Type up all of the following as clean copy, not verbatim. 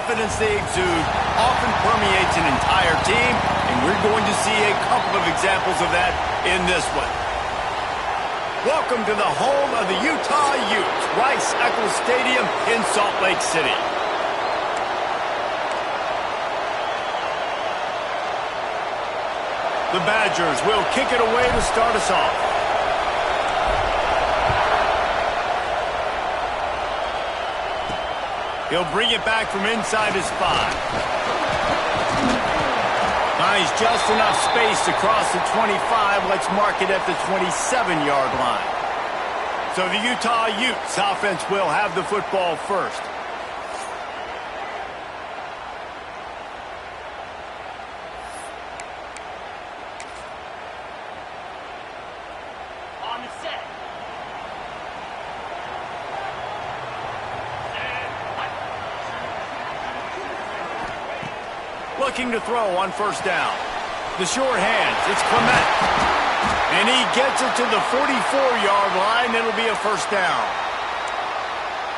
confidence they exude often permeates an entire team, and we're going to see a couple of examples of that in this one. Welcome to the home of the Utah Utes, Rice-Eccles Stadium in Salt Lake City. The Badgers will kick it away to start us off. He'll bring it back from inside his 5. Finds just enough space to cross the 25. Let's mark it at the 27-yard line. So the Utah Utes offense will have the football first. On the set. Looking to throw on first down. The short hands, it's Clement. And he gets it to the 44-yard line. It'll be a first down.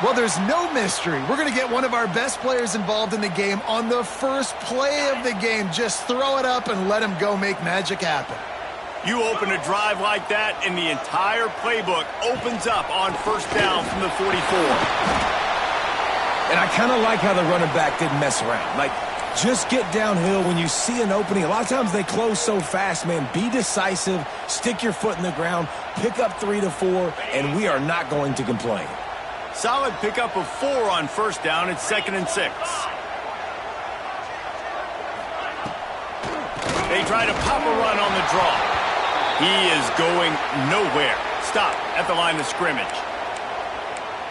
Well, there's no mystery. We're going to get one of our best players involved in the game on the first play of the game. Just throw it up and let him go make magic happen. You open a drive like that, and the entire playbook opens up on first down from the 44. And I kind of like how the running back didn't mess around. Like, just get downhill when you see an opening. A lot of times they close so fast, man. Be decisive, stick your foot in the ground, pick up 3 to 4, and we are not going to complain. Solid pickup of 4 on first down. It's 2nd and 6. They try to pop a run on the draw. He is going nowhere. Stop at the line of scrimmage.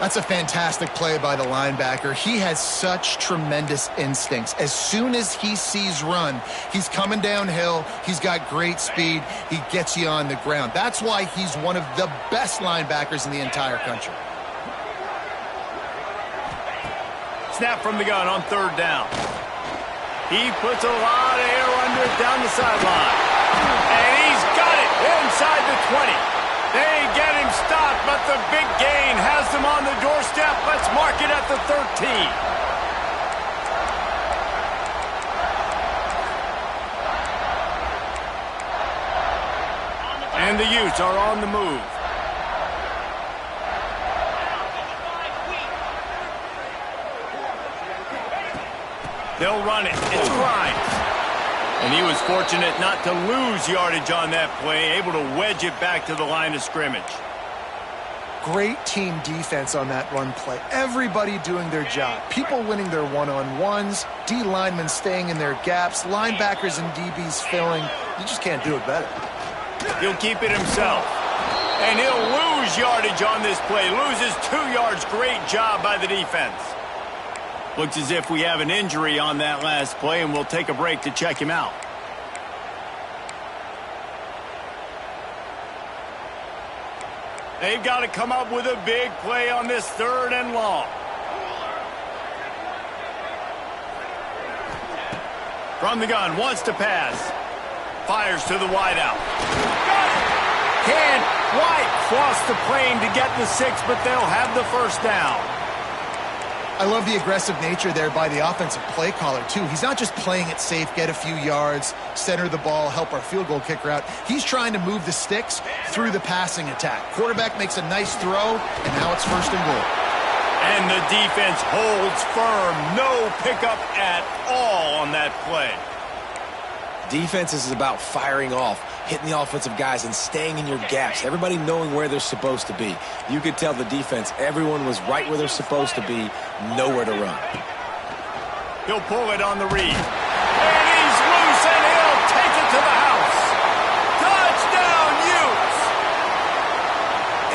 That's a fantastic play by the linebacker. He has such tremendous instincts. As soon as he sees run, he's coming downhill. He's got great speed. He gets you on the ground. That's why he's one of the best linebackers in the entire country. Snap from the gun on third down. He puts a lot of air under it down the sideline. And he's got it inside the 20. They get him stopped, but the big gain has them on the doorstep. Let's mark it at the 13. And the Utes are on the move. They'll run it. It's Grimes. And he was fortunate not to lose yardage on that play, able to wedge it back to the line of scrimmage. Great team defense on that run play. Everybody doing their job. People winning their one-on-ones, D linemen staying in their gaps, linebackers and DBs filling. You just can't do it better. He'll keep it himself. And he'll lose yardage on this play. Loses 2 yards. Great job by the defense. Looks as if we have an injury on that last play, and we'll take a break to check him out. They've got to come up with a big play on this 3rd and long. From the gun, wants to pass. Fires to the wideout. Can White cross the plane to get the 6, but they'll have the first down. I love the aggressive nature there by the offensive play caller, too. He's not just playing it safe, get a few yards, center the ball, help our field goal kicker out. He's trying to move the sticks through the passing attack. Quarterback makes a nice throw, and now it's 1st and goal. And the defense holds firm. No pickup at all on that play. Defense is about firing off, hitting the offensive guys and staying in your gaps. Everybody knowing where they're supposed to be. You could tell the defense, everyone was right where they're supposed to be, nowhere to run. He'll pull it on the read. And he's loose, and he'll take it to the house. Touchdown, Utes!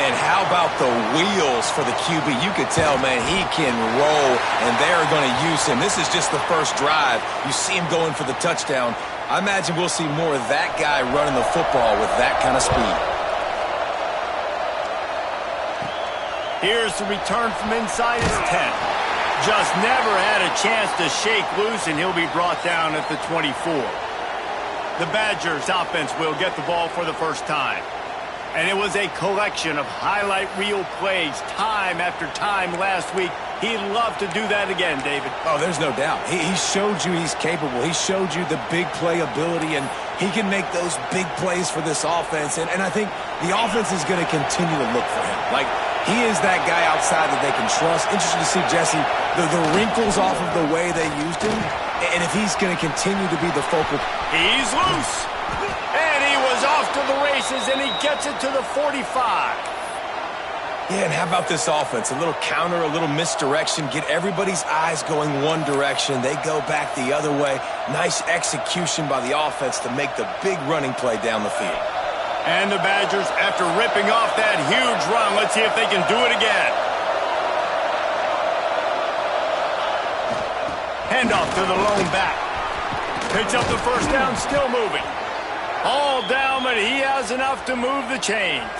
And how about the wheels for the QB? You could tell, man, he can roll, and they're going to use him. This is just the first drive. You see him going for the touchdown. I imagine we'll see more of that guy running the football with that kind of speed. Here's the return from inside his 10. Just never had a chance to shake loose, and he'll be brought down at the 24. The Badgers offense will get the ball for the first time. And it was a collection of highlight reel plays time after time last week He'd love to do that again, David. Oh, there's no doubt. He showed you he's capable. He showed you the big play ability, and he can make those big plays for this offense. And I think the offense is going to continue to look for him. Like, he is that guy outside that they can trust. Interesting to see, Jesse, the wrinkles off of the way they used him, and if he's going to continue to be the focal. He's loose. And he was off to the races, and he gets it to the 45. Yeah, and how about this offense? A little counter, a little misdirection, get everybody's eyes going one direction. They go back the other way. Nice execution by the offense to make the big running play down the field. And the Badgers, after ripping off that huge run, let's see if they can do it again. Handoff to the lone back. Picks up the first down, still moving. All down, but he has enough to move the chains.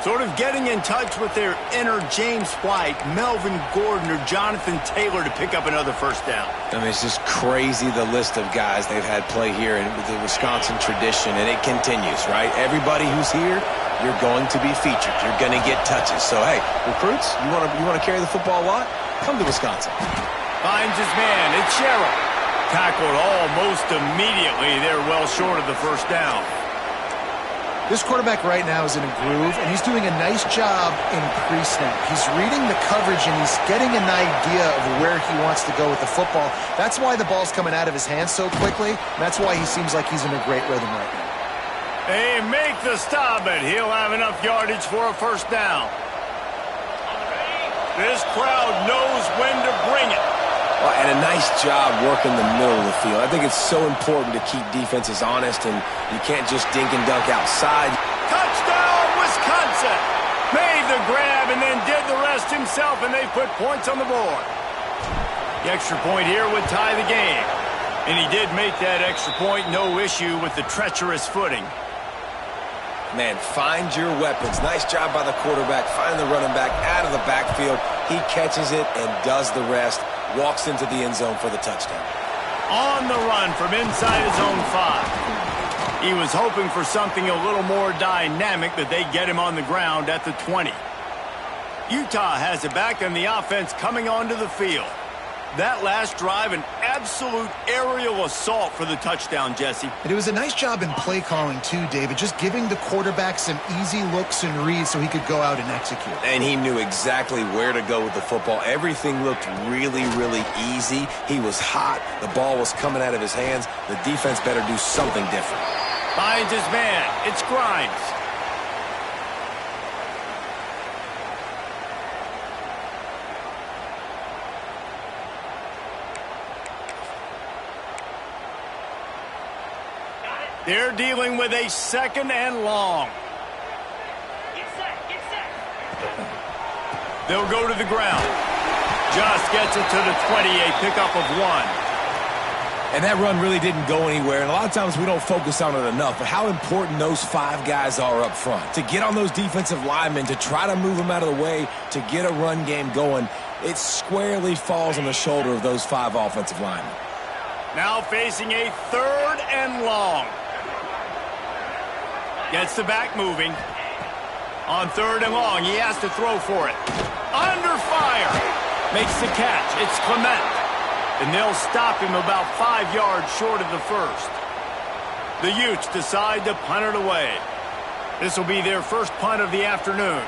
Sort of getting in touch with their inner James White, Melvin Gordon, or Jonathan Taylor to pick up another first down. I mean, it's just crazy, the list of guys they've had play here in the Wisconsin tradition, and it continues, right? Everybody who's here, you're going to be featured. You're going to get touches. So, hey, recruits, you want to carry the football a lot? Come to Wisconsin. Finds his man. It's Sherrill. Tackled almost immediately. They're well short of the first down. This quarterback right now is in a groove, and he's doing a nice job in pre-snap. He's reading the coverage, and he's getting an idea of where he wants to go with the football. That's why the ball's coming out of his hands so quickly. That's why he seems like he's in a great rhythm right now. They make the stop, but he'll have enough yardage for a first down. This crowd knows when to bring it. Well, and a nice job working the middle of the field. I think it's so important to keep defenses honest, and you can't just dink and dunk outside. Touchdown, Wisconsin! Made the grab and then did the rest himself, and they put points on the board. The extra point here would tie the game. And he did make that extra point, no issue with the treacherous footing. Man, find your weapons. Nice job by the quarterback. Find the running back out of the backfield. He catches it and does the rest. Walks into the end zone for the touchdown. On the run from inside his own 5. He was hoping for something a little more dynamic, but they get him on the ground at the 20. Utah has it back, and the offense coming onto the field. That last drive, an absolute aerial assault for the touchdown, Jesse. And it was a nice job in play calling, too, David, just giving the quarterback some easy looks and reads so he could go out and execute. And he knew exactly where to go with the football. Everything looked really, really easy. He was hot. The ball was coming out of his hands. The defense better do something different. Finds his man. It's Grimes. They're dealing with a second and long. Get set. They'll go to the ground. Just gets it to the 20, a pickup of 1. And that run really didn't go anywhere. And a lot of times we don't focus on it enough, but how important those 5 guys are up front. To get on those defensive linemen, to try to move them out of the way, to get a run game going, it squarely falls on the shoulder of those 5 offensive linemen. Now facing a third and long. Gets the back moving. On third and long, he has to throw for it. Under fire. Makes the catch. It's Clement. And they'll stop him about 5 yards short of the first. The Utes decide to punt it away. This will be their first punt of the afternoon.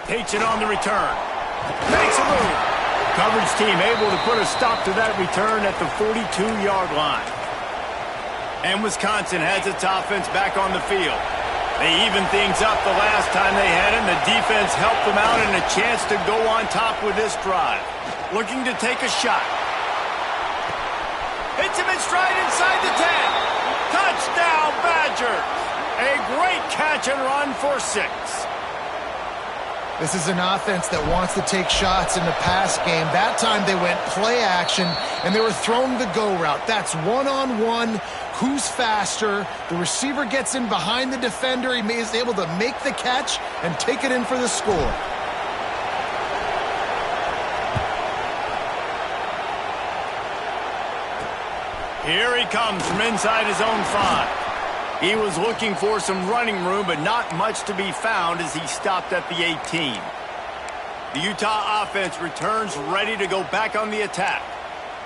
Takes it on the return. Makes a move. Coverage team able to put a stop to that return at the 42-yard line. And Wisconsin has its offense back on the field. They evened things up the last time they had him. The defense helped them out and a chance to go on top with this drive. Looking to take a shot. Hits him in stride inside the 10. Touchdown, Badgers. A great catch and run for 6. This is an offense that wants to take shots in the pass game. That time they went play action, and they were throwing the go route. That's one-on-one. Who's faster? The receiver gets in behind the defender. He is able to make the catch and take it in for the score. Here he comes from inside his own 5. He was looking for some running room, but not much to be found as he stopped at the 18. The Utah offense returns ready to go back on the attack.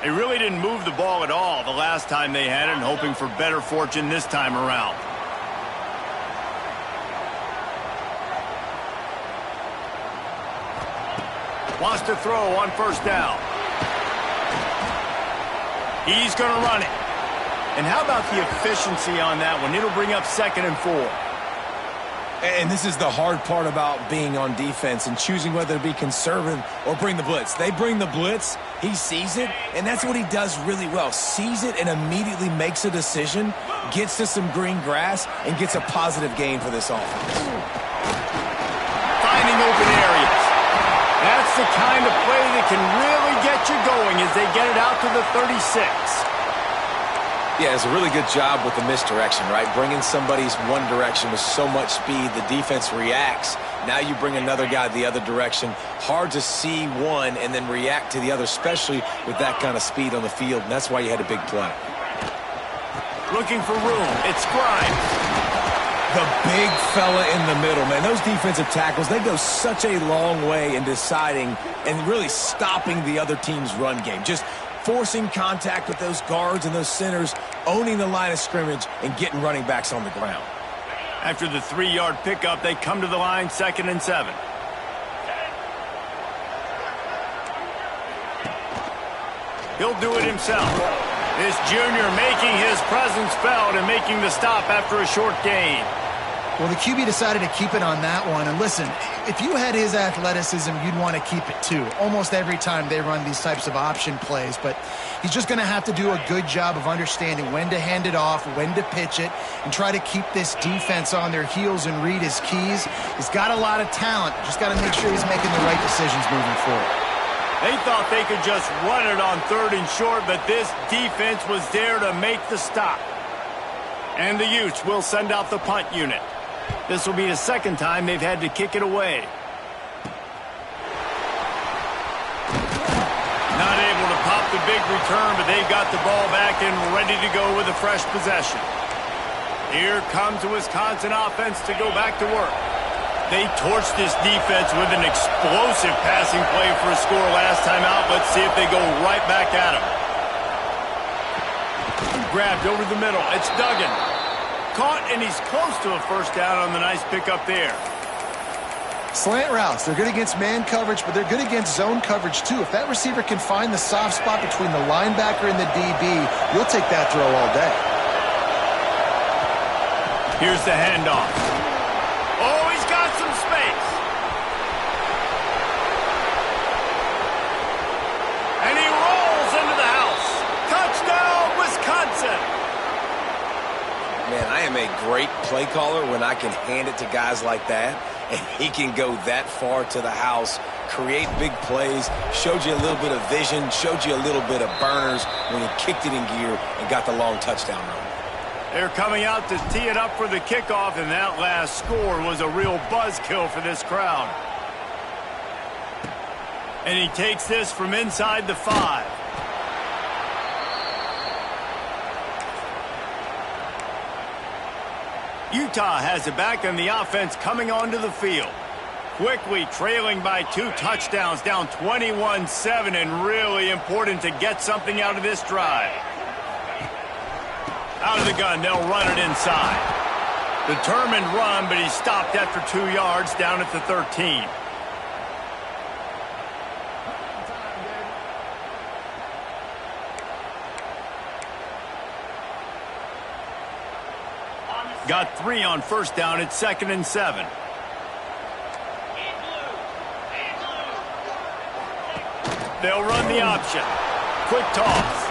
They really didn't move the ball at all the last time they had it, and hoping for better fortune this time around. Wants to throw on first down. He's going to run it. And how about the efficiency on that one? It'll bring up 2nd and 4. And this is the hard part about being on defense and choosing whether to be conservative or bring the blitz. They bring the blitz, he sees it, and that's what he does really well. Sees it and immediately makes a decision, gets to some green grass, and gets a positive gain for this offense. Finding open areas. That's the kind of play that can really get you going as they get it out to the 36. Yeah, it's a really good job with the misdirection, right? Bringing somebody's one direction with so much speed, the defense reacts. Now you bring another guy the other direction. Hard to see one and then react to the other, especially with that kind of speed on the field, and that's why you had a big play. Looking for room. It's Grimes. The big fella in the middle, man. Those defensive tackles, they go such a long way in deciding and really stopping the other team's run game. Just forcing contact with those guards and those centers, owning the line of scrimmage, and getting running backs on the ground. After the 3-yard pickup, they come to the line, 2nd and 7. He'll do it himself. This junior making his presence felt and making the stop after a short gain. Well, the QB decided to keep it on that one. And listen, if you had his athleticism, you'd want to keep it too. Almost every time they run these types of option plays. But he's just going to have to do a good job of understanding when to hand it off, when to pitch it, and try to keep this defense on their heels and read his keys. He's got a lot of talent. Just got to make sure he's making the right decisions moving forward. They thought they could just run it on 3rd and short, but this defense was there to make the stop. And the Utes will send out the punt unit. This will be the 2nd time they've had to kick it away. Not able to pop the big return, but they've got the ball back and ready to go with a fresh possession. Here comes the Wisconsin offense to go back to work. They torched this defense with an explosive passing play for a score last time out. Let's see if they go right back at him. Grabbed over the middle. It's Duggan. Caught, and he's close to a first down on the nice pickup there. Slant routes, they're good against man coverage, but they're good against zone coverage too. If that receiver can find the soft spot between the linebacker and the DB, you'll take that throw all day. Here's the handoff. Oh, he's got some space. And he rolls into the house. Touchdown, Wisconsin. Man, I am a great play caller when I can hand it to guys like that, and he can go that far to the house, create big plays, showed you a little bit of vision, showed you a little bit of burners when he kicked it in gear and got the long touchdown run. They're coming out to tee it up for the kickoff, and that last score was a real buzzkill for this crowd. And he takes this from inside the 5. Utah has it back, and the offense coming onto the field. Quickly trailing by 2 touchdowns, down 21-7, and really important to get something out of this drive. Out of the gun, they'll run it inside. Determined run, but he stopped after 2 yards down at the 13. Got 3 on first down at 2nd and 7. They'll run the option. Quick toss.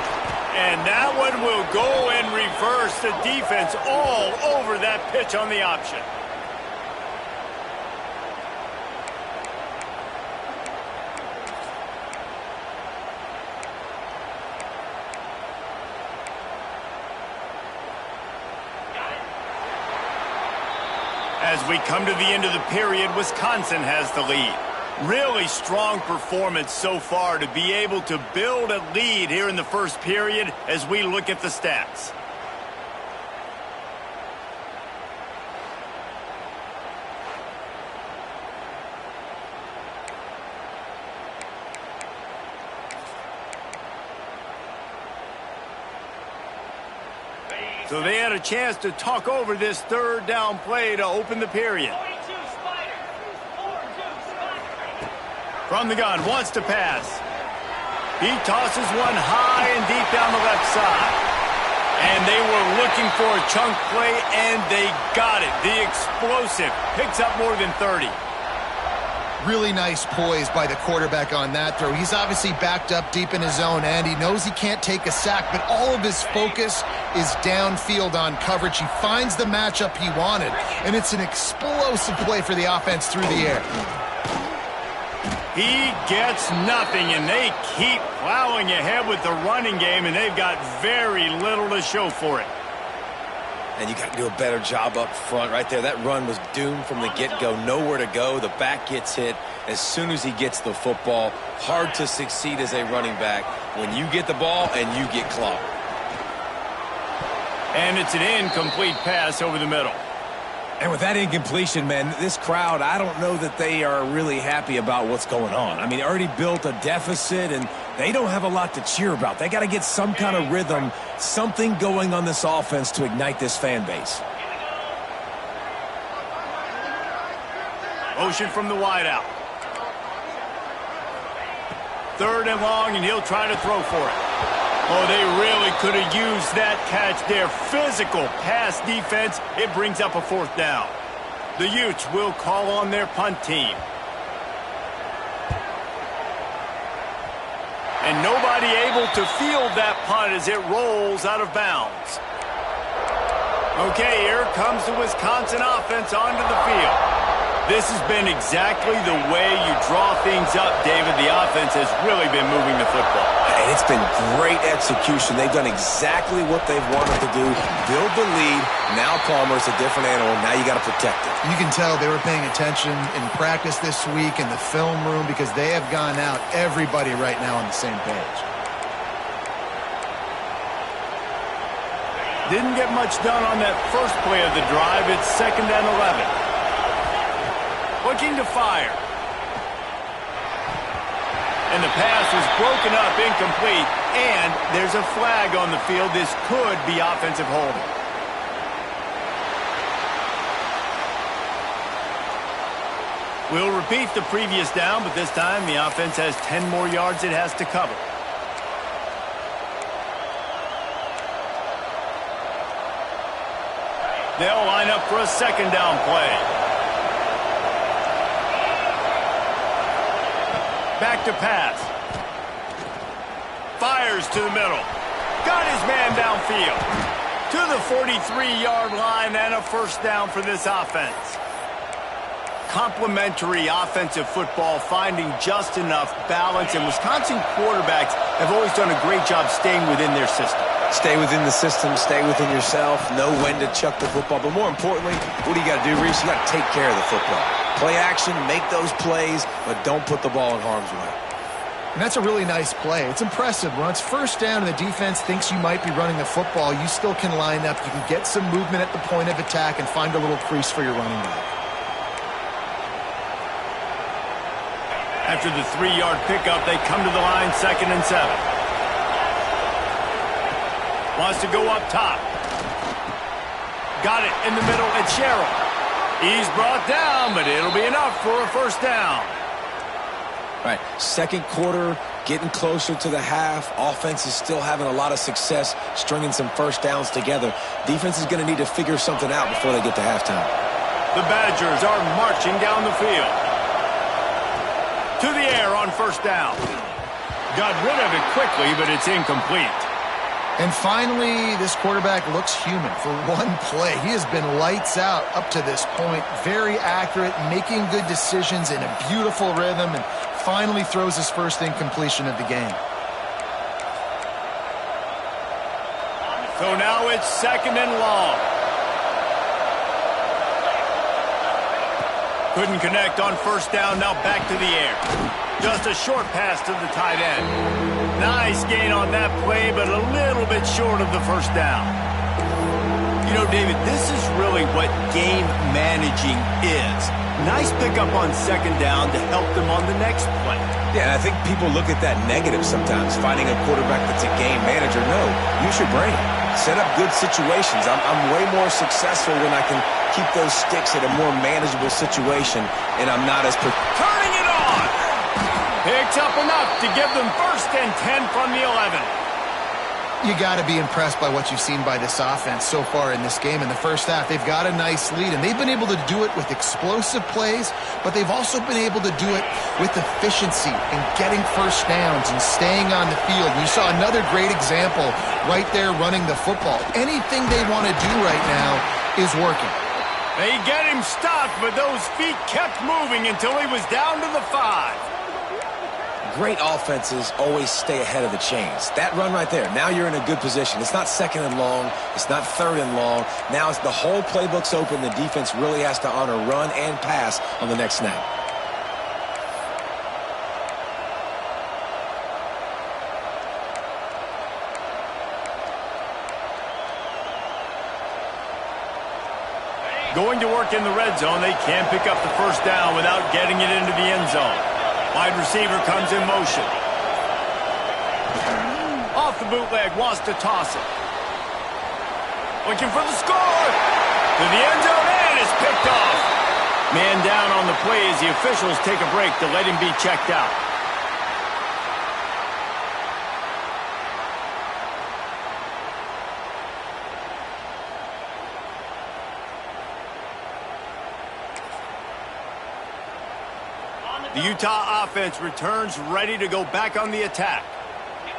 And that one will go and reverse the defense all over that pitch on the option. As we come to the end of the period, Wisconsin has the lead. Really strong performance so far to be able to build a lead here in the first period as we look at the stats. So they had a chance to talk over this third down play to open the period. 42 Spider. 4-2 Spider. From the gun, wants to pass. He tosses one high and deep down the left side. And they were looking for a chunk play, and they got it. The explosive picks up more than 30. Really nice poise by the quarterback on that throw. He's obviously backed up deep in his own end. He knows he can't take a sack, but all of his focus is downfield on coverage. He finds the matchup he wanted, and it's an explosive play for the offense through the air. He gets nothing, and they keep plowing ahead with the running game, and they've got very little to show for it. And you got to do a better job up front right there. That run was doomed from the get-go. Nowhere to go. The back gets hit as soon as he gets the football. Hard to succeed as a running back when you get the ball and you get clocked. And it's an incomplete pass over the middle. And with that incompletion, man, this crowd, I don't know that they are really happy about what's going on. I mean, already built a deficit, and they don't have a lot to cheer about. They got to get some kind of rhythm, something going on this offense to ignite this fan base. Motion from the wideout. Third and long, and he'll try to throw for it. Oh, they really could have used that catch there. Physical pass defense. It brings up a fourth down. The Utes will call on their punt team. And nobody able to field that punt as it rolls out of bounds. Okay, here comes the Wisconsin offense onto the field. This has been exactly the way you draw things up, David. The offense has really been moving the football. And it's been great execution. They've done exactly what they've wanted to do. Build the lead. Now Palmer's a different animal. Now you got to protect it. You can tell they were paying attention in practice this week in the film room because they have gone out, everybody right now on the same page. Didn't get much done on that first play of the drive. It's 2nd and 11. Looking to fire. And the pass was broken up, incomplete, and there's a flag on the field. This could be offensive holding. We'll repeat the previous down, but this time the offense has 10 more yards it has to cover. They'll line up for a 2nd down play. Back to pass. Fires to the middle. Got his man downfield. To the 43-yard line and a first down for this offense. Complementary offensive football, finding just enough balance, and Wisconsin quarterbacks have always done a great job staying within their system. Stay within the system, stay within yourself, know when to chuck the football. But more importantly, what do you got to do, Reese? You got to take care of the football. Play action, make those plays, but don't put the ball in harm's way. And that's a really nice play. It's impressive. When it's first down and the defense thinks you might be running the football, you still can line up. You can get some movement at the point of attack and find a little crease for your running back. After the 3-yard pickup, they come to the line, 2nd and 7. Wants to go up top. Got it in the middle at Sherrill. He's brought down, but it'll be enough for a first down. Right, second quarter, getting closer to the half. Offense is still having a lot of success stringing some first downs together. Defense is going to need to figure something out before they get to halftime. The Badgers are marching down the field. To the air on first down. Got rid of it quickly, but it's incomplete. And finally, this quarterback looks human for one play. He has been lights out up to this point. Very accurate, making good decisions in a beautiful rhythm, and finally throws his first incompletion of the game. So now it's 2nd and long. Couldn't connect on first down, now back to the air. Just a short pass to the tight end. Nice gain on that play, but a little bit short of the first down. You know, David, this is really what game managing is. Nice pickup on 2nd down to help them on the next play. Yeah, I think people look at that negative sometimes, finding a quarterback that's a game manager. No, use your brain. set up good situations. I'm way more successful when I can keep those sticks at a more manageable situation, and I'm not as... Turning it on! Picks up enough to give them 1st and 10 from the 11. You got to be impressed by what you've seen by this offense so far in this game. In the first half, they've got a nice lead, and they've been able to do it with explosive plays, but they've also been able to do it with efficiency and getting first downs and staying on the field. You saw another great example right there running the football. Anything they want to do right now is working. They get him stopped, but those feet kept moving until he was down to the 5. Great offenses always stay ahead of the chains. That run right there, now you're in a good position. It's not 2nd and long. It's not 3rd and long. Now it's the whole playbook's open. The defense really has to honor run and pass on the next snap. Going to work in the red zone, they can't pick up the 1st down without getting it into the end zone. Wide receiver comes in motion. Off the bootleg, wants to toss it. Looking for the score. To the end zone, and it's picked off. Man down on the play as the officials take a break to let him be checked out. The Utah offense returns ready to go back on the attack.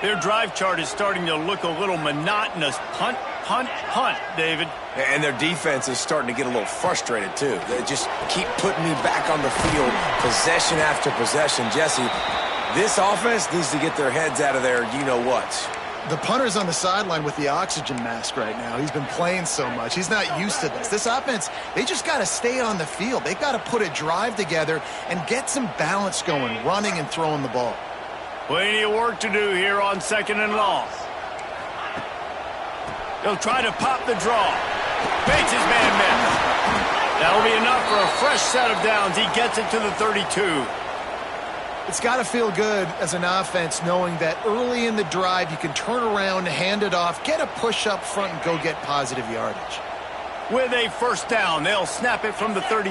Their drive chart is starting to look a little monotonous. Punt, punt, punt, David. And their defense is starting to get a little frustrated, too. They just keep putting me back on the field, possession after possession. Jesse, this offense needs to get their heads out of there, you-know-what. The punter's on the sideline with the oxygen mask right now. He's been playing so much. He's not used to this. This offense, they just got to stay on the field. They've got to put a drive together and get some balance going, running and throwing the ball. Plenty of work to do here on 2nd and long. He'll try to pop the draw. Makes his man miss. That'll be enough for a fresh set of downs. He gets it to the 32. It's got to feel good as an offense knowing that early in the drive you can turn around, hand it off, get a push up front, and go get positive yardage. With a 1st down, they'll snap it from the 32.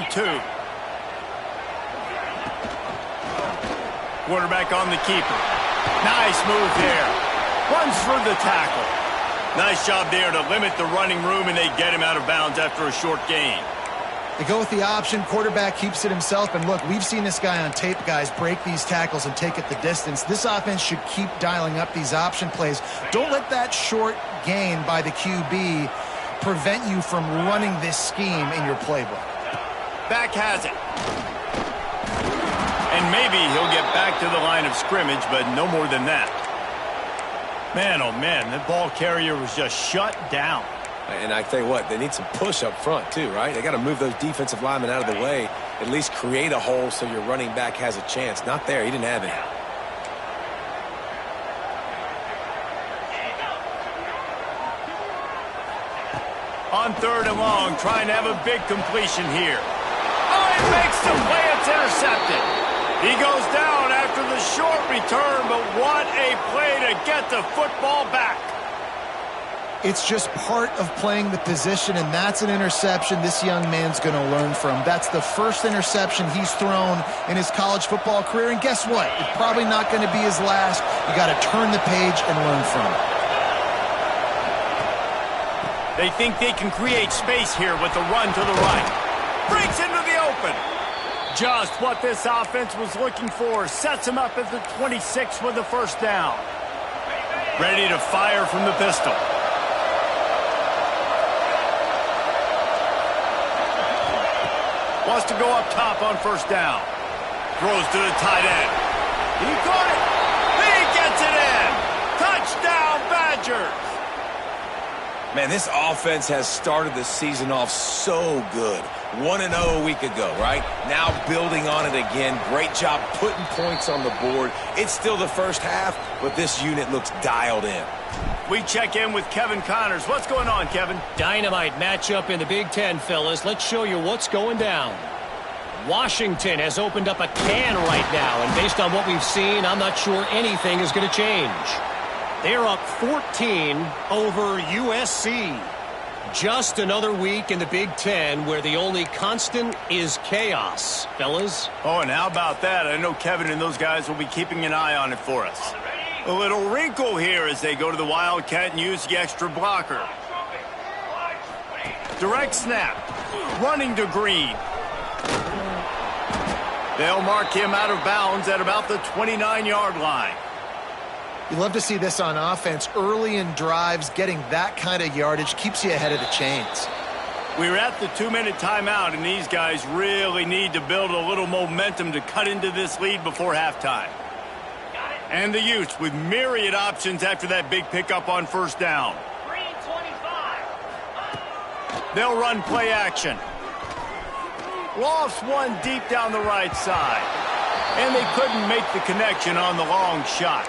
Quarterback on the keeper. Nice move there. Runs through the tackle. Nice job there to limit the running room, and they get him out of bounds after a short gain. They go with the option. Quarterback keeps it himself. And look, we've seen this guy on tape, guys, break these tackles and take it the distance. This offense should keep dialing up these option plays. Don't let that short gain by the QB prevent you from running this scheme in your playbook. Back has it. And maybe he'll get back to the line of scrimmage, but no more than that. Man, oh man, that ball carrier was just shut down. And I tell you what, they need some push up front too, right? They got to move those defensive linemen out of the way, at least create a hole so your running back has a chance. Not there. He didn't have it. On 3rd and long, trying to have a big completion here. Oh, he makes the play. It's intercepted. He goes down after the short return, but what a play to get the football back. It's just part of playing the position, and that's an interception this young man's going to learn from. That's the 1st interception he's thrown in his college football career, and guess what? It's probably not going to be his last. You got to turn the page and learn from it. They think they can create space here with the run to the right. Breaks into the open. Just what this offense was looking for. Sets him up at the 26 with the 1st down. Ready to fire from the pistol. Wants to go up top on 1st down. Throws to the tight end. He caught it. He gets it in. Touchdown, Badgers. Man, this offense has started the season off so good. 1-0 a week ago, right? Now building on it again. Great job putting points on the board. It's still the first half, but this unit looks dialed in. We check in with Kevin Connors. What's going on, Kevin? Dynamite matchup in the Big Ten, fellas. Let's show you what's going down. Washington has opened up a can right now, and based on what we've seen, I'm not sure anything is going to change. They're up 14 over USC. Just another week in the Big Ten where the only constant is chaos, fellas. Oh, and how about that? I know Kevin and those guys will be keeping an eye on it for us. A little wrinkle here as they go to the Wildcat and use the extra blocker. Direct snap. Running to Green. They'll mark him out of bounds at about the 29-yard line. You love to see this on offense. Early in drives, getting that kind of yardage keeps you ahead of the chains. We're at the 2-minute timeout, and these guys really need to build a little momentum to cut into this lead before halftime. And the Utes with myriad options after that big pickup on first down. They'll run play action. Lofts one deep down the right side. And they couldn't make the connection on the long shot.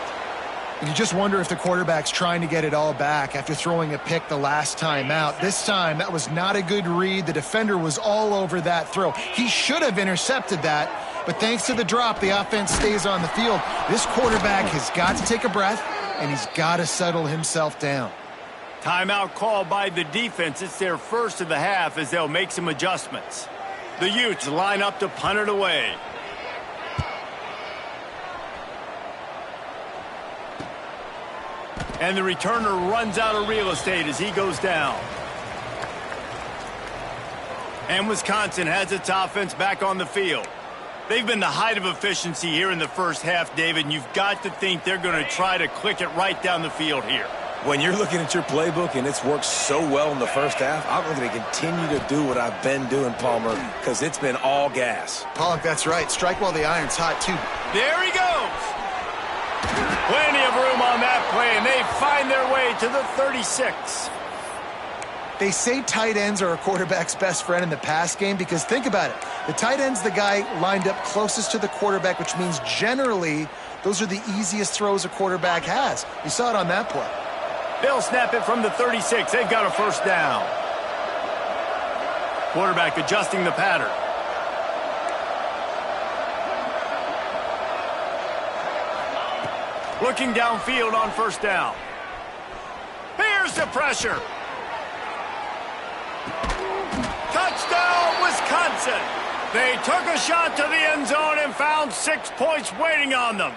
You just wonder if the quarterback's trying to get it all back after throwing a pick the last time out. This time, that was not a good read. The defender was all over that throw. He should have intercepted that, but thanks to the drop, the offense stays on the field. This quarterback has got to take a breath, and he's got to settle himself down. Timeout called by the defense. It's their first of the half as they'll make some adjustments. The Utes line up to punt it away. And the returner runs out of real estate as he goes down. And Wisconsin has its offense back on the field. They've been the height of efficiency here in the first half, David, and you've got to think they're going to try to click it right down the field here. When you're looking at your playbook and it's worked so well in the first half, I'm going to continue to do what I've been doing, Palmer, because it's been all gas. Pollock, that's right. Strike while the iron's hot, too. There he goes. Plenty of room on that play, and they find their way to the 36. They say tight ends are a quarterback's best friend in the pass game because think about it. The tight end's the guy lined up closest to the quarterback, which means generally those are the easiest throws a quarterback has. You saw it on that play. They'll snap it from the 36. They've got a first down. Quarterback adjusting the pattern. Looking downfield on first down. Here's the pressure. Touchdown, Wisconsin. They took a shot to the end zone and found 6 points waiting on them.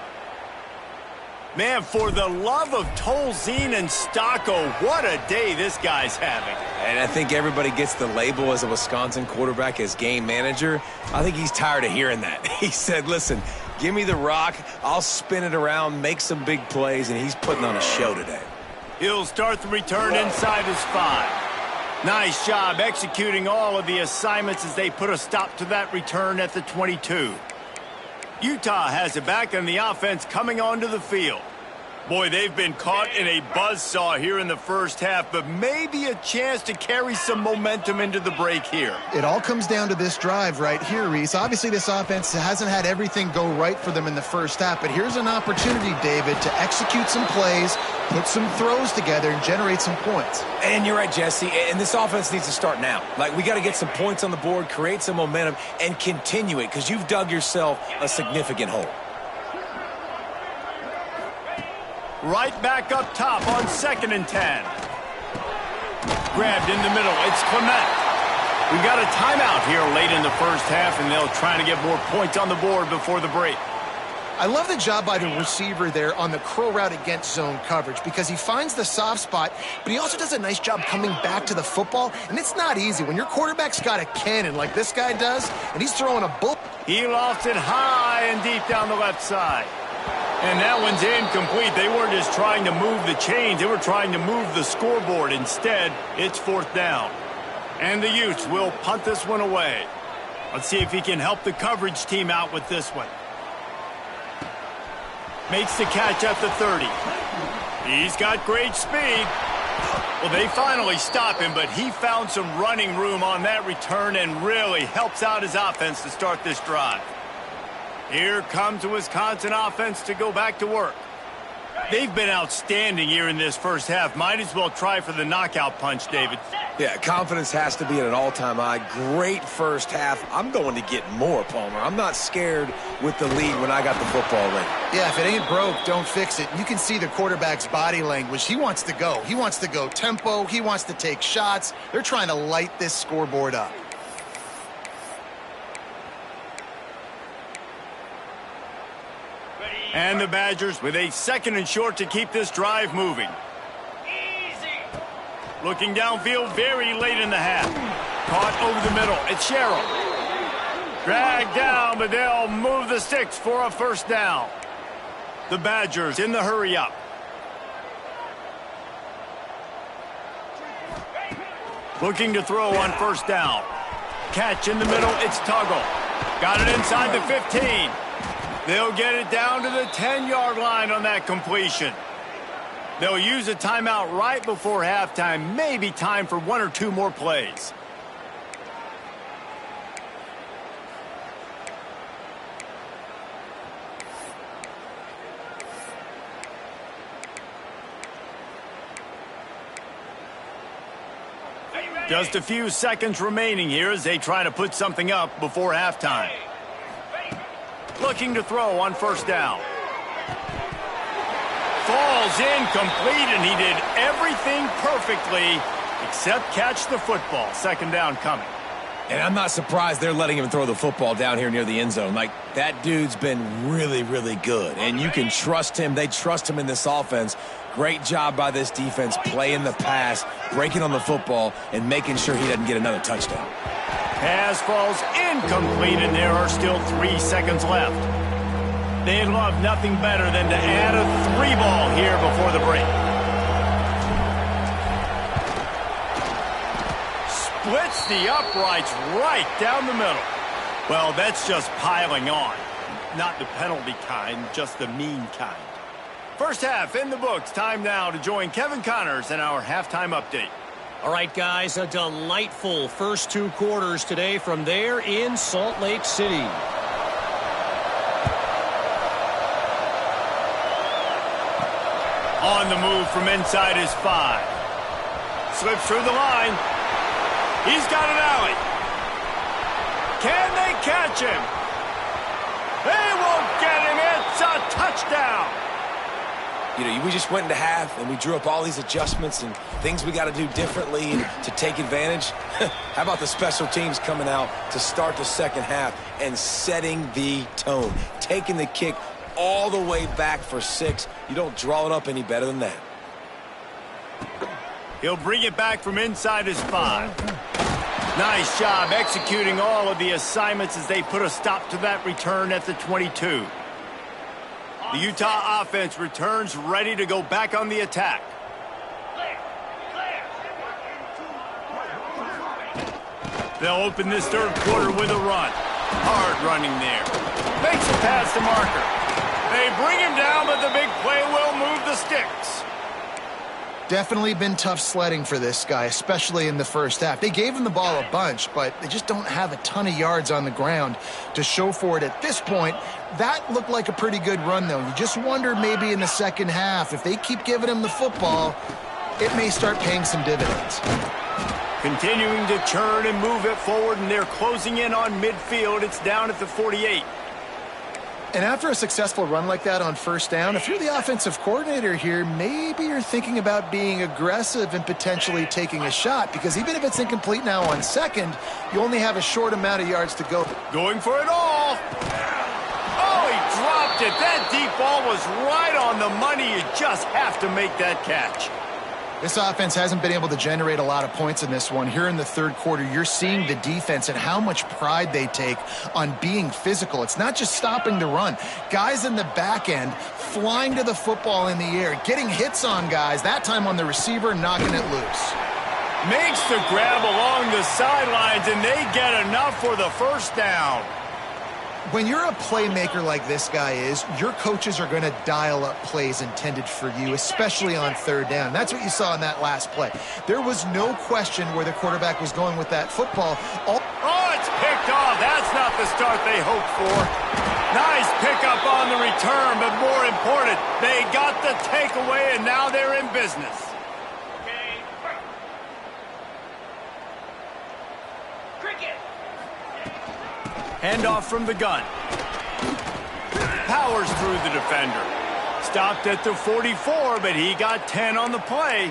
Man, for the love of Tolzien and Stocco, what a day this guy's having. And I think everybody gets the label as a Wisconsin quarterback as game manager. I think he's tired of hearing that. He said, listen, give me the rock, I'll spin it around, make some big plays, and he's putting on a show today. He'll start the return inside his 5. Nice job executing all of the assignments as they put a stop to that return at the 22. Utah has it back on the offense coming onto the field. Boy, they've been caught in a buzzsaw here in the first half, but maybe a chance to carry some momentum into the break here. It all comes down to this drive right here, Reese. Obviously, this offense hasn't had everything go right for them in the first half, but here's an opportunity, David, to execute some plays, put some throws together, and generate some points. And you're right, Jesse, and this offense needs to start now. Like, we got to get some points on the board, create some momentum, and continue it, because you've dug yourself a significant hole. Right back up top on 2nd and 10. Grabbed in the middle. It's Clement. We've got a timeout here late in the first half, and they'll try to get more points on the board before the break. I love the job by the receiver there on the curl route against zone coverage because he finds the soft spot, but he also does a nice job coming back to the football, and it's not easy. When your quarterback's got a cannon like this guy does, and he's throwing a bull. He lofts it high and deep down the left side. And that one's incomplete. They weren't just trying to move the chains. They were trying to move the scoreboard. Instead, it's 4th down. And the Utes will punt this one away. Let's see if he can help the coverage team out with this one. Makes the catch at the 30. He's got great speed. Well, they finally stop him, but he found some running room on that return and really helps out his offense to start this drive. Here comes the Wisconsin offense to go back to work. They've been outstanding here in this first half. Might as well try for the knockout punch, David. Yeah, confidence has to be at an all-time high. Great first half. I'm going to get more, Palmer. I'm not scared with the lead when I got the football ready. Yeah, if it ain't broke, don't fix it. You can see the quarterback's body language. He wants to go. He wants to go tempo. He wants to take shots. They're trying to light this scoreboard up. And the Badgers with a 2nd and short to keep this drive moving. Looking downfield very late in the half. Caught over the middle. It's Sherrill. Dragged down, but they'll move the sticks for a first down. The Badgers in the hurry up. Looking to throw on first down. Catch in the middle. It's Tuggle. Got it inside the 15. They'll get it down to the 10-yard line on that completion. They'll use a timeout right before halftime. Maybe time for 1 or 2 more plays. Just a few seconds remaining here as they try to put something up before halftime. Looking to throw on first down. Falls incomplete, and he did everything perfectly except catch the football. 2nd down coming. And I'm not surprised they're letting him throw the football down here near the end zone. Like, that dude's been really, really good. And you can trust him. They trust him in this offense. Great job by this defense playing the pass, breaking on the football, and making sure he doesn't get another touchdown. Pass falls incomplete, and there are still 3 seconds left. They'd love nothing better than to add a 3 ball here before the break. Splits the uprights right down the middle. Well, that's just piling on. Not the penalty kind, just the mean kind. First half in the books. Time now to join Kevin Connors in our halftime update. All right, guys, a delightful first 2 quarters today from there in Salt Lake City. On the move from inside his 5. Slips through the line. He's got an alley. Can they catch him? They won't get him. It's a touchdown. You know, we just went into half, and we drew up all these adjustments and things we got to do differently to take advantage. How about the special teams coming out to start the second half and setting the tone, taking the kick all the way back for 6. You don't draw it up any better than that. He'll bring it back from inside his 5. Nice job executing all of the assignments as they put a stop to that return at the 22. The Utah offense returns ready to go back on the attack. They'll open this 3rd quarter with a run. Hard running there. Makes a pass to Marker. They bring him down, but the big play will move the sticks. Definitely been tough sledding for this guy, especially in the first half. They gave him the ball a bunch, but they just don't have a ton of yards on the ground to show for it at this point. That looked like a pretty good run, though. You just wonder maybe in the second half, if they keep giving him the football, it may start paying some dividends. Continuing to churn and move it forward, and they're closing in on midfield. It's down at the 48. And after a successful run like that on first down, if you're the offensive coordinator here, maybe you're thinking about being aggressive and potentially taking a shot, because even if it's incomplete now on 2nd, you only have a short amount of yards to go. Going for it all. Oh, he dropped it. That deep ball was right on the money. You just have to make that catch. This offense hasn't been able to generate a lot of points in this one. Here in the 3rd quarter, you're seeing the defense and how much pride they take on being physical. It's not just stopping the run. Guys in the back end flying to the football in the air, getting hits on guys, that time on the receiver, knocking it loose. Makes the grab along the sidelines, and they get enough for the first down. When you're a playmaker like this guy is, your coaches are going to dial up plays intended for you, especially on 3rd down. That's what you saw in that last play. There was no question where the quarterback was going with that football. Oh, it's picked off. That's not the start they hoped for. Nice pickup on the return, but but more important, they got the takeaway, and now they're in business. Handoff from the gun. Powers through the defender. Stopped at the 44, but he got 10 on the play.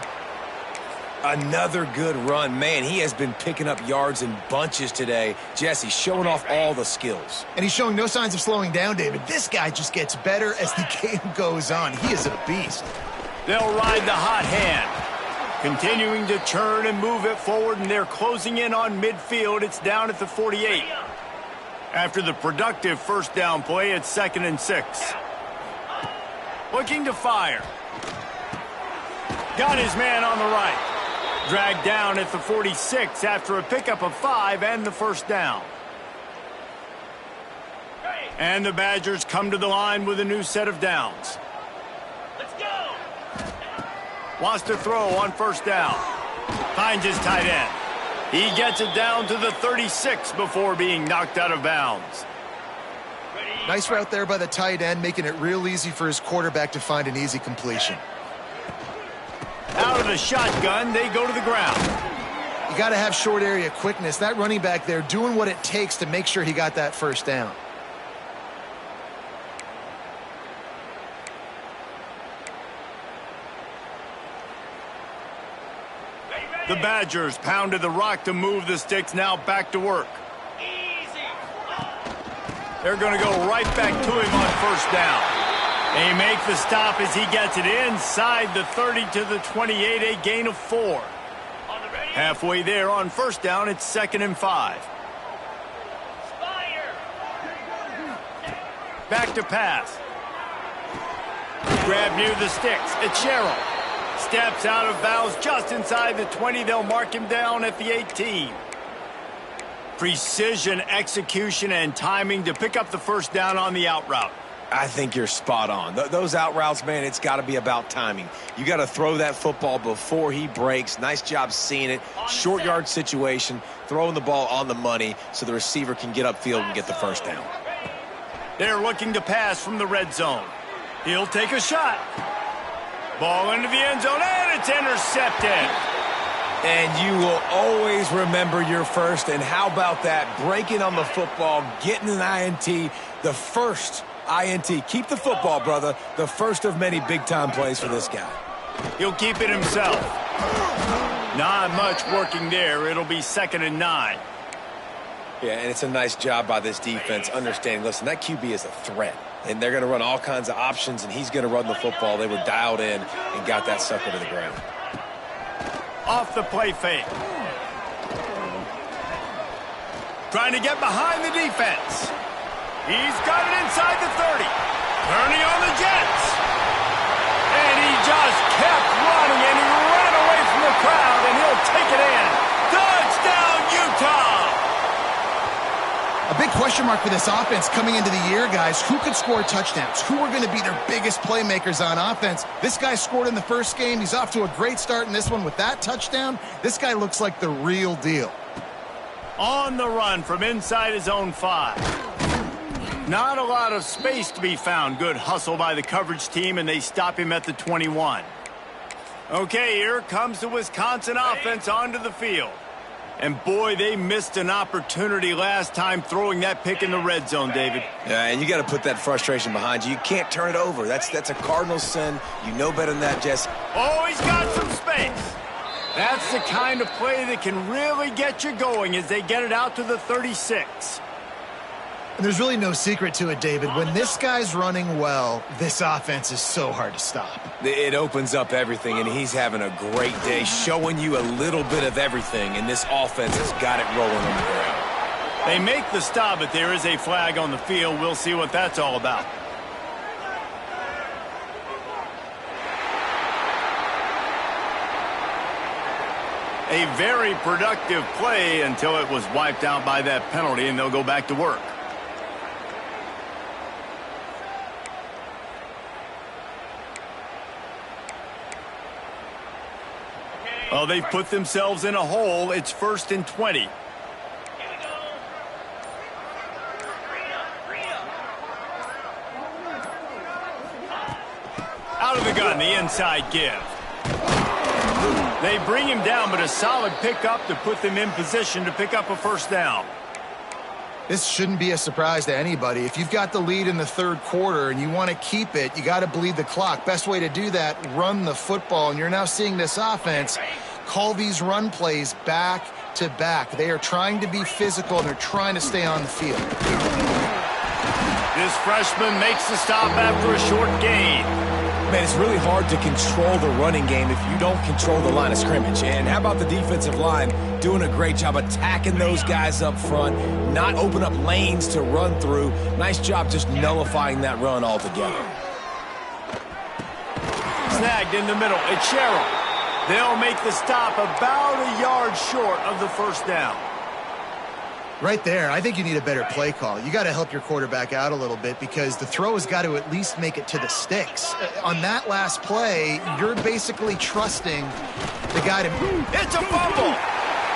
Another good run. Man, he has been picking up yards in bunches today. Jesse, showing off all the skills. And he's showing no signs of slowing down, David. This guy just gets better as the game goes on. He is a beast. They'll ride the hot hand. Continuing to turn and move it forward, and they're closing in on midfield. It's down at the 48. After the productive first down play, it's 2nd and 6. Looking to fire. Got his man on the right. Dragged down at the 46 after a pickup of 5 and the first down. And the Badgers come to the line with a new set of downs. Let's go! Wants to throw on first down. Finds his tight end. He gets it down to the 36 before being knocked out of bounds. Nice route there by the tight end, making it real easy for his quarterback to find an easy completion. Out of the shotgun, they go to the ground. You got to have short area quickness. That running back there doing what it takes to make sure he got that first down. The Badgers pounded the rock to move the sticks, now back to work. They're going to go right back to him on first down. They make the stop as he gets it inside the 30 to the 28, a gain of 4. Halfway there on first down, it's 2nd and 5. Back to pass. Grab near the sticks. It's Sherrill. Steps out of bounds just inside the 20. They'll mark him down at the 18. Precision, execution, and timing to pick up the first down on the out route. I think you're spot on. Those out routes, man, it's got to be about timing. You got to throw that football before he breaks. Nice job seeing it. Short yard situation, throwing the ball on the money so the receiver can get upfield and get the first down. They're looking to pass from the red zone. He'll take a shot. Ball into the end zone, and it's intercepted. And you will always remember your first. And how about that? Breaking on the football, getting an INT, the first INT. Keep the football, brother. The first of many big-time plays for this guy. He'll keep it himself. Not much working there. It'll be 2nd and 9. Yeah, and it's a nice job by this defense understanding, listen, that QB is a threat. And they're going to run all kinds of options, and he's going to run the football. They were dialed in and got that sucker to the ground. Off the play fake. Trying to get behind the defense. He's got it inside the 30. Turning on the Jets. And he just kept running, and he ran away from the crowd, and he'll take it in. Touchdown, Utah! A big question mark for this offense coming into the year, guys. Who could score touchdowns? Who are going to be their biggest playmakers on offense? This guy scored in the first game. He's off to a great start in this one with that touchdown. This guy looks like the real deal. On the run from inside his own 5. Not a lot of space to be found. Good hustle by the coverage team, and they stop him at the 21. Okay, here comes the Wisconsin offense onto the field. And, boy, they missed an opportunity last time throwing that pick in the red zone, David. Yeah, and you got to put that frustration behind you. You can't turn it over. That's a cardinal sin. You know better than that, Jesse. Oh, he's got some space. That's the kind of play that can really get you going as they get it out to the 36. And there's really no secret to it, David. When this guy's running well, this offense is so hard to stop. It opens up everything, and he's having a great day, showing you a little bit of everything, and this offense has got it rolling on the ground. They make the stop, but there is a flag on the field. We'll see what that's all about. A very productive play until it was wiped out by that penalty, and they'll go back to work. Well, they've put themselves in a hole. It's 1st and 20. Out of the gun, the inside give. They bring him down, but a solid pickup to put them in position to pick up a first down. This shouldn't be a surprise to anybody. If you've got the lead in the third quarter and you want to keep it, you got to bleed the clock. Best way to do that, run the football. And you're now seeing this offense call these run plays back to back. They are trying to be physical, and they're trying to stay on the field. This freshman makes the stop after a short gain. Man, it's really hard to control the running game if you don't control the line of scrimmage. And how about the defensive line doing a great job attacking those guys up front, not open up lanes to run through. Nice job just nullifying that run altogether. Snagged in the middle. It's Sherrill. They'll make the stop about a yard short of the first down. Right there, I think you need a better play call. You got to help your quarterback out a little bit because the throw has got to at least make it to the sticks. On that last play, you're basically trusting the guy to move. It's a fumble.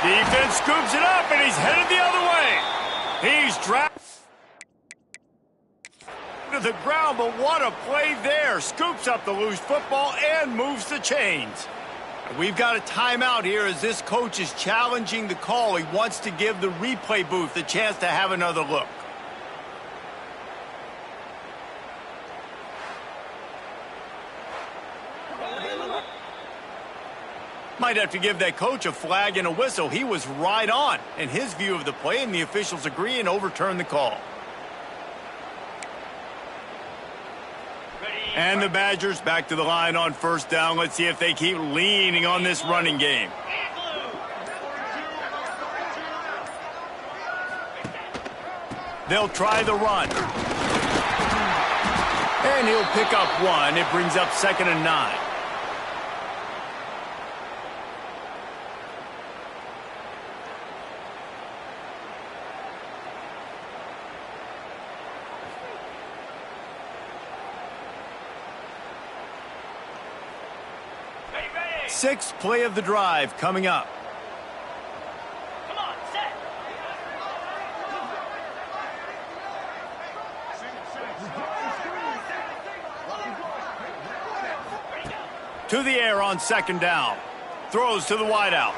Defense scoops it up, and he's headed the other way. He's dragged to the ground, but what a play there. Scoops up the loose football and moves the chains. We've got a timeout here as this coach is challenging the call. He wants to give the replay booth a chance to have another look. Might have to give that coach a flag and a whistle. He was right on in his view of the play, and the officials agree and overturn the call. And the Badgers back to the line on first down. Let's see if they keep leaning on this running game. They'll try the run. And he'll pick up one. It brings up 2nd and 9. Sixth play of the drive coming up. Come on, set. To the air on 2nd down. Throws to the wideout.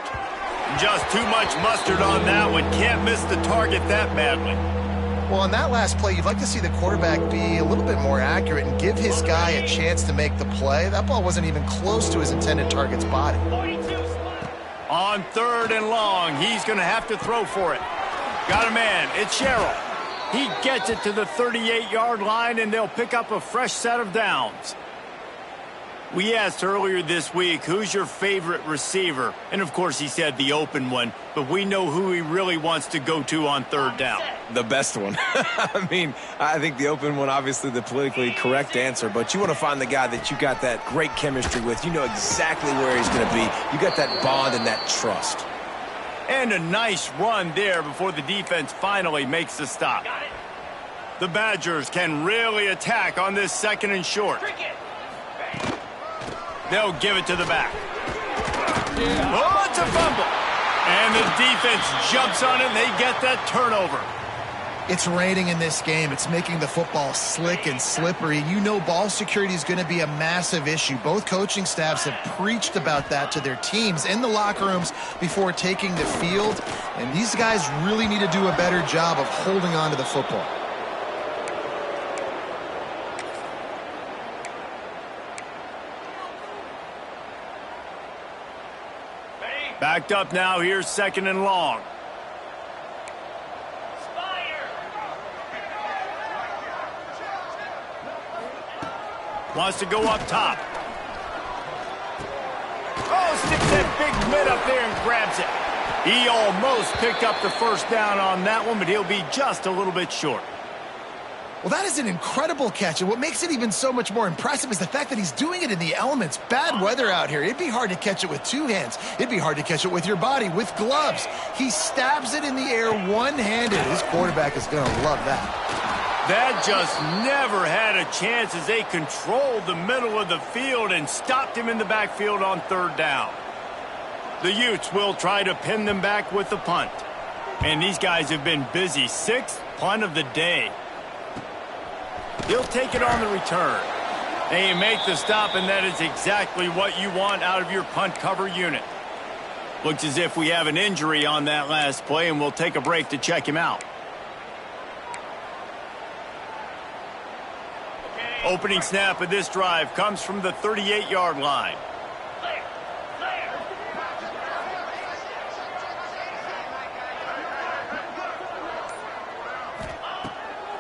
Just too much mustard on that one. Can't miss the target that badly. Well, on that last play, you'd like to see the quarterback be a little bit more accurate and give his guy a chance to make the play. That ball wasn't even close to his intended target's body. On 3rd and long, he's going to have to throw for it. Got a man. It's Sherrill. He gets it to the 38-yard line, and they'll pick up a fresh set of downs. We asked earlier this week, who's your favorite receiver? And, of course, he said the open one, but we know who he really wants to go to on 3rd down. The best one. I mean, I think the open one, obviously the politically correct answer, but you want to find the guy that you got that great chemistry with. You know exactly where he's going to be. You got that bond and that trust. And a nice run there before the defense finally makes the stop. The Badgers can really attack on this 2nd and short. They'll give it to the back. Oh, it's a fumble. And the defense jumps on it, and they get that turnover. It's raining in this game. It's making the football slick and slippery. You know ball security is going to be a massive issue. Both coaching staffs have preached about that to their teams in the locker rooms before taking the field. And these guys really need to do a better job of holding on to the football. Backed up now. Here's 2nd and long. Wants to go up top. Oh, sticks that big mitt up there and grabs it. He almost picked up the first down on that one, but he'll be just a little bit short. Well, that is an incredible catch, and what makes it even so much more impressive is the fact that he's doing it in the elements. Bad weather out here. It'd be hard to catch it with 2 hands. It'd be hard to catch it with your body, with gloves. He stabs it in the air one-handed. His quarterback is going to love that. That just never had a chance as they controlled the middle of the field and stopped him in the backfield on 3rd down. The Utes will try to pin them back with the punt. And these guys have been busy. 6th punt of the day. He'll take it on the return. They make the stop, and that is exactly what you want out of your punt cover unit. Looks as if we have an injury on that last play, and we'll take a break to check him out. Opening snap of this drive comes from the 38-yard line.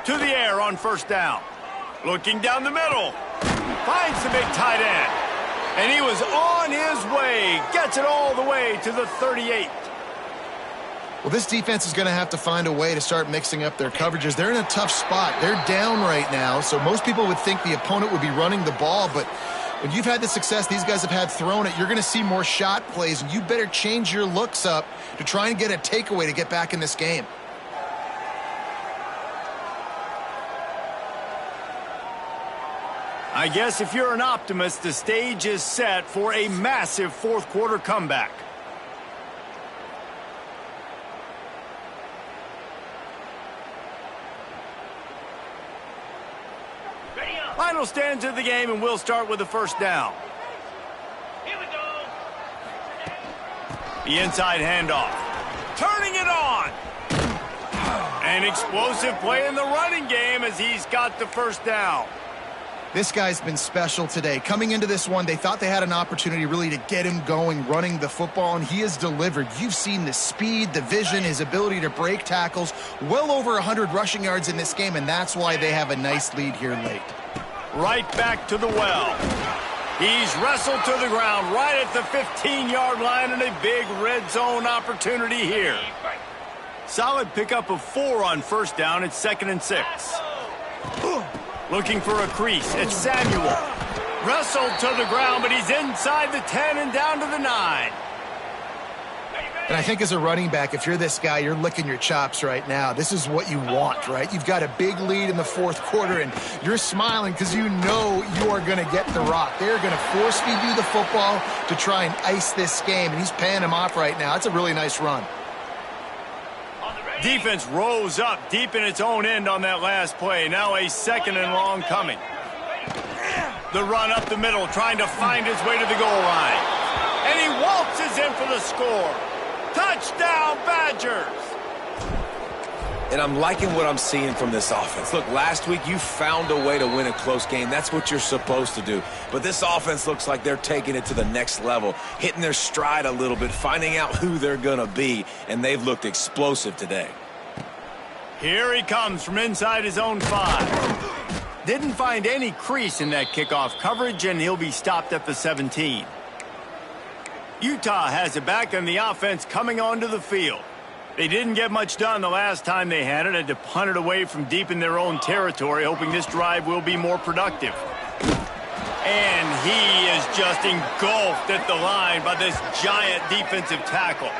To the air on first down. Looking down the middle. Finds the big tight end. And he was on his way. Gets it all the way to the 38. Well, this defense is going to have to find a way to start mixing up their coverages. They're in a tough spot. They're down right now, so most people would think the opponent would be running the ball, but when you've had the success these guys have had throwing it, you're going to see more shot plays, and you better change your looks up to try and get a takeaway to get back in this game. I guess if you're an optimist, the stage is set for a massive fourth-quarter comeback. Final stanza of the game, and we'll start with the first down. Here we go. The inside handoff. Turning it on. An explosive play in the running game as he's got the first down. This guy's been special today. Coming into this one, they thought they had an opportunity really to get him going, running the football, and he has delivered. You've seen the speed, the vision, his ability to break tackles. Well over 100 rushing yards in this game, and that's why they have a nice lead here late. Right back to the well. He's wrestled to the ground right at the 15-yard line, and a big red zone opportunity here. Solid pickup of 4 on first down. It's 2nd and 6. Looking for a crease. It's Samuel. Wrestled to the ground, but he's inside the 10 and down to the 9. And I think as a running back, if you're this guy, you're licking your chops right now. This is what you want, right? You've got a big lead in the fourth quarter, and you're smiling because you know you are going to get the rock. They're going to force feed you the football to try and ice this game, and he's paying him off right now. That's a really nice run. Defense rose up deep in its own end on that last play. Now a 2nd and long coming. The run up the middle, trying to find his way to the goal line. And he waltzes in for the score. Touchdown, Badgers! And I'm liking what I'm seeing from this offense. Look, last week you found a way to win a close game. That's what you're supposed to do. But this offense looks like they're taking it to the next level, hitting their stride a little bit, finding out who they're going to be, and they've looked explosive today. Here he comes from inside his own 5. Didn't find any crease in that kickoff coverage, and he'll be stopped at the 17. Utah has it back, and the offense coming onto the field. They didn't get much done the last time they had to punt it away from deep in their own territory, hoping this drive will be more productive. And he is just engulfed at the line by this giant defensive tackle.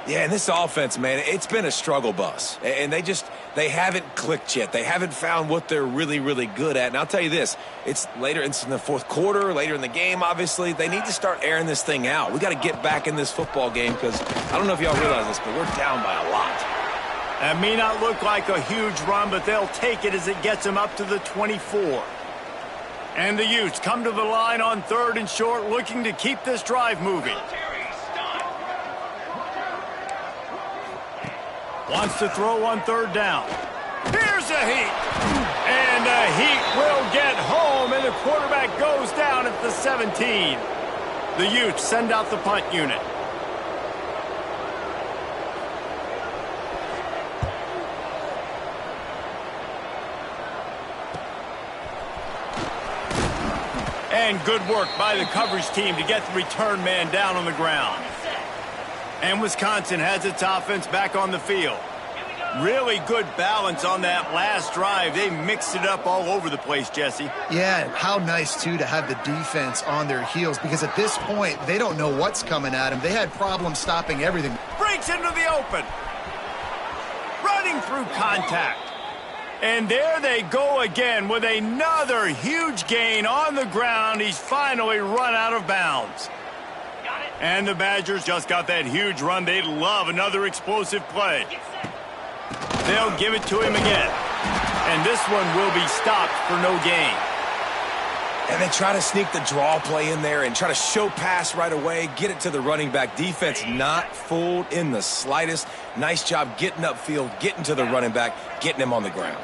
Yeah, and this offense, man, it's been a struggle bus. And they haven't clicked yet. They haven't found what they're really, really good at. And I'll tell you this, it's in the fourth quarter, later in the game, obviously. They need to start airing this thing out. We got to get back in this football game because I don't know if y'all realize this, but we're down by a lot. That may not look like a huge run, but they'll take it as it gets them up to the 24. And the Utes come to the line on 3rd and short, looking to keep this drive moving. Wants to throw on 3rd down. Here's a heat. And a heat will get home, and the quarterback goes down at the 17. The Utes send out the punt unit. And good work by the coverage team to get the return man down on the ground. And Wisconsin has its offense back on the field. Really good balance on that last drive. They mixed it up all over the place, Jesse. Yeah, how nice, too, to have the defense on their heels because at this point, they don't know what's coming at them. They had problems stopping everything. Breaks into the open. Running through contact. And there they go again with another huge gain on the ground. He's finally run out of bounds. And the Badgers just got that huge run. They'd love another explosive play. They'll give it to him again. And this one will be stopped for no gain. And they try to sneak the draw play in there and try to show pass right away, get it to the running back. Defense not fooled in the slightest. Nice job getting upfield, getting to the running back, getting him on the ground.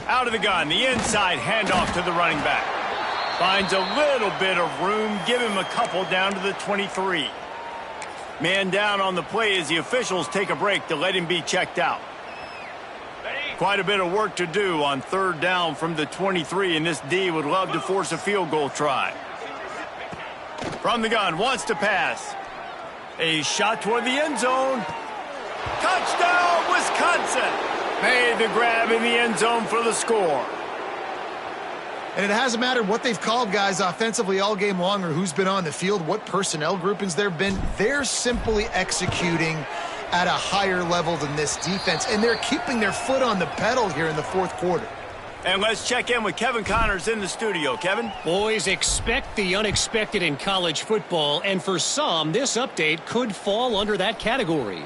Out of the gun, the inside handoff to the running back. Finds a little bit of room, give him a couple down to the 23. Man down on the play as the officials take a break to let him be checked out. Quite a bit of work to do on third down from the 23, and this D would love to force a field goal try. From the gun, wants to pass. A shot toward the end zone. Touchdown, Wisconsin! Made the grab in the end zone for the score. And it hasn't mattered what they've called guys offensively all game long or who's been on the field, what personnel groupings there have been. They're simply executing at a higher level than this defense, and they're keeping their foot on the pedal here in the fourth quarter. And let's check in with Kevin Connors in the studio. Kevin? Boys, expect the unexpected in college football, and for some, this update could fall under that category.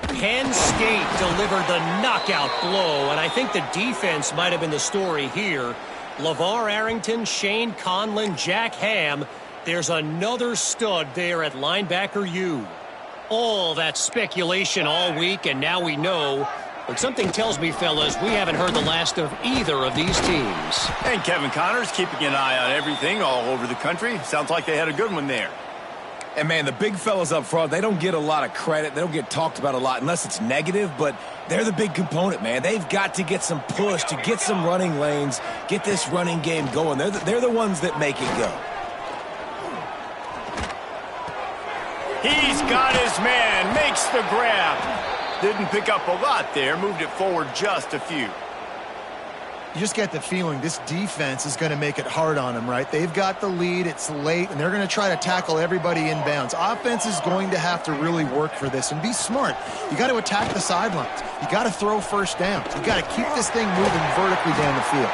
Penn State delivered the knockout blow, and I think the defense might have been the story here. LeVar Arrington, Shane Conlon, Jack Ham. There's another stud there at linebacker U. All that speculation all week, and now we know. But something tells me, fellas, we haven't heard the last of either of these teams. And Kevin Connors keeping an eye on everything all over the country. Sounds like they had a good one there. And, man, the big fellas up front, they don't get a lot of credit. They don't get talked about a lot unless it's negative, but they're the big component, man. They've got to get some push, to get some running lanes, get this running game going. They're the ones that make it go. He's got his man, makes the grab. Didn't pick up a lot there, moved it forward just a few. You just get the feeling this defense is going to make it hard on them, right? They've got the lead, it's late, and they're going to try to tackle everybody inbounds. Offense is going to have to really work for this and be smart. You got to attack the sidelines. You got to throw first downs. You got to keep this thing moving vertically down the field.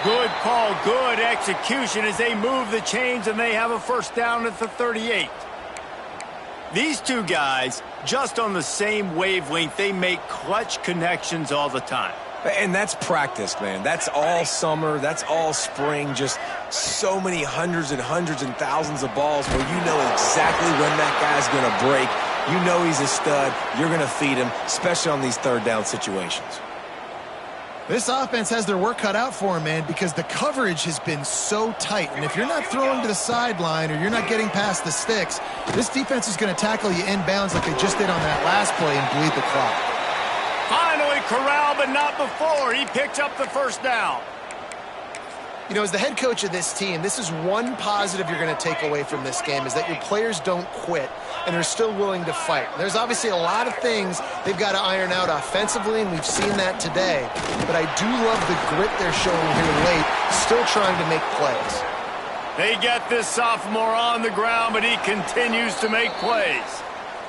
Good call, good execution as they move the chains and they have a first down at the 38. These two guys, just on the same wavelength, they make clutch connections all the time. And that's practice, man. That's all summer. That's all spring. Just so many hundreds and thousands of balls where you know exactly when that guy's going to break. You know he's a stud. You're going to feed him, especially on these third down situations. This offense has their work cut out for them, man, because the coverage has been so tight. And if you're not throwing to the sideline or you're not getting past the sticks, this defense is going to tackle you inbounds like they just did on that last play and bleed the clock. Finally corralled, but not before. He picked up the first down. You know, as the head coach of this team, this is one positive you're going to take away from this game, is that your players don't quit and they're still willing to fight. There's obviously a lot of things they've got to iron out offensively, and we've seen that today. But I do love the grit they're showing here late, still trying to make plays. They get this sophomore on the ground, but he continues to make plays.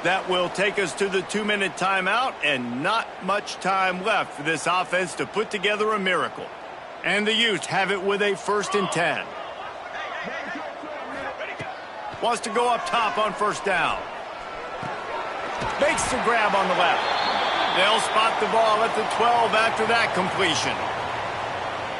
That will take us to the 2-minute timeout, and not much time left for this offense to put together a miracle. And the Utes have it with a 1st and 10. Wants to go up top on first down. Makes the grab on the left. They'll spot the ball at the 12 after that completion.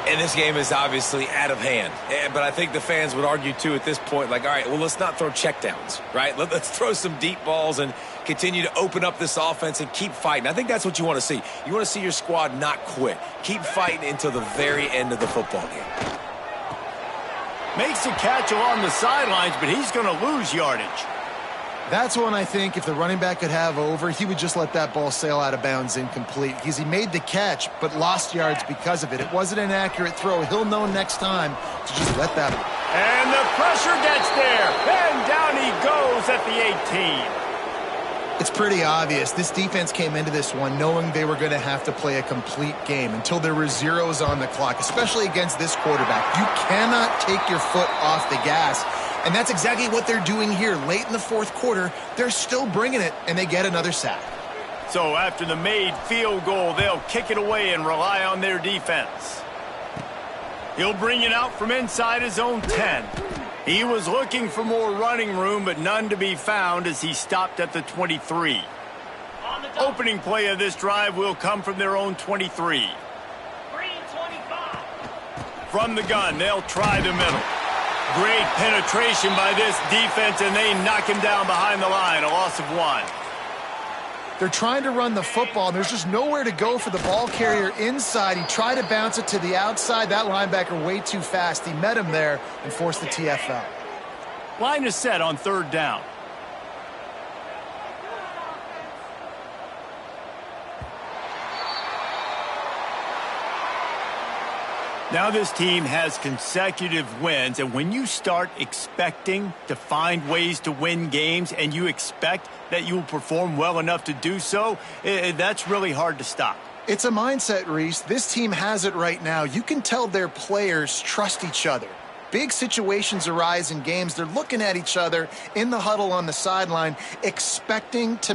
And this game is obviously out of hand. But I think the fans would argue, too, at this point, like, all right, well, let's not throw checkdowns, right? Let's throw some deep balls and continue to open up this offense and keep fighting. I think that's what you want to see. You want to see your squad not quit. Keep fighting until the very end of the football game. Makes a catch along the sidelines, but he's going to lose yardage. That's one I think if the running back could have over, he would just let that ball sail out of bounds incomplete, because he made the catch but lost yards because of it. It wasn't an accurate throw. He'll know next time to just let that. And the pressure gets there, and down he goes at the 18. It's pretty obvious. This defense came into this one knowing they were going to have to play a complete game until there were zeros on the clock, especially against this quarterback. You cannot take your foot off the gas. And that's exactly what they're doing here. Late in the fourth quarter, they're still bringing it, and they get another sack. So after the made field goal, they'll kick it away and rely on their defense. He'll bring it out from inside his own 10. He was looking for more running room, but none to be found as he stopped at the 23. Opening play of this drive will come from their own 23. from the gun. They'll try the middle. Great penetration by this defense, and they knock him down behind the line. A loss of 1. They're trying to run the football, and there's just nowhere to go for the ball carrier inside. He tried to bounce it to the outside. That linebacker way too fast. He met him there and forced the TFL. Line is set on 3rd down. Now this team has consecutive wins, and when you start expecting to find ways to win games and you expect that you will perform well enough to do so, that's really hard to stop. It's a mindset, Reese. This team has it right now. You can tell their players trust each other. Big situations arise in games. They're looking at each other in the huddle on the sideline, expecting to